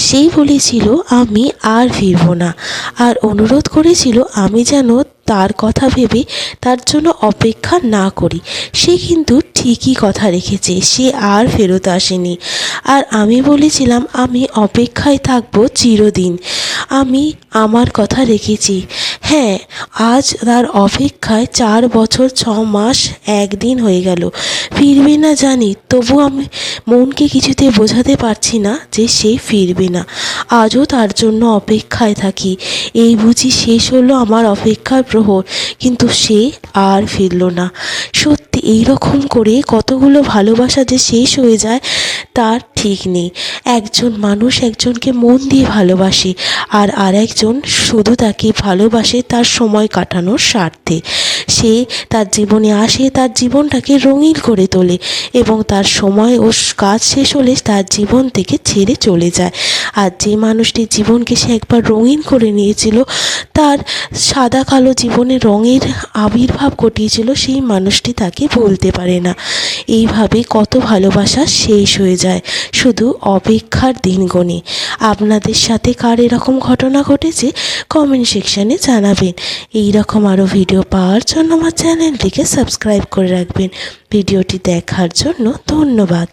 সেই বলেছিল আমি আর ফিরব না, আর অনুরোধ করেছিল আমি যেন তার কথা ভেবে তার জন্য অপেক্ষা না করি। সে কিন্তু ঠিকই কথা রেখেছে, সে আর ফেরত আসেনি। আর আমি বলেছিলাম আমি অপেক্ষায় থাকবো চিরদিন। আমি আমার কথা রেখেছি। হ্যাঁ, আজ তার অপেক্ষায় 4 বছর 6 মাস 1 দিন হয়ে গেল। ফিরবে না জানি, তবু আমি মনকে কিছুতে বোঝাতে পারছি না যে সে ফিরবে না। আজও তার জন্য অপেক্ষায় থাকি। এই বুঝি শেষ হলো আমার অপেক্ষার প্রহর, কিন্তু সে আর ফিরল না। সত্যি এই রকম করে কতগুলো ভালোবাসা যে শেষ হয়ে যায় তার ঠিক নেই। একজন মানুষ একজনকে মন দিয়ে ভালোবাসে, আর আরেকজন শুধু তাকে ভালোবাসে তার সময় কাটানোর স্বার্থে। সে তার জীবনে আসে, তার জীবনটাকে রঙিন করে তোলে, এবং তার সময় ও কাজ শেষ হলে তার জীবন থেকে ছেড়ে চলে যায়। আর যে মানুষটির জীবনকে সে একবার রঙিন করে নিয়েছিল, তার সাদা কালো জীবনে রঙের আবির্ভাব ঘটিয়েছিল, সেই মানুষটি তাকে ভুলতে পারে না। এইভাবে কত ভালোবাসা শেষ হয়ে যায় শুধু অপেক্ষার দিন গুনে। আপনাদের সাথে কার এরকম ঘটনা ঘটেছে কমেন্ট সেকশানে জানাবেন। এই রকম আরও ভিডিও পাওয়ার জন্য আমার চ্যানেলটিকে সাবস্ক্রাইব করে রাখবেন। ভিডিওটি দেখার জন্য ধন্যবাদ।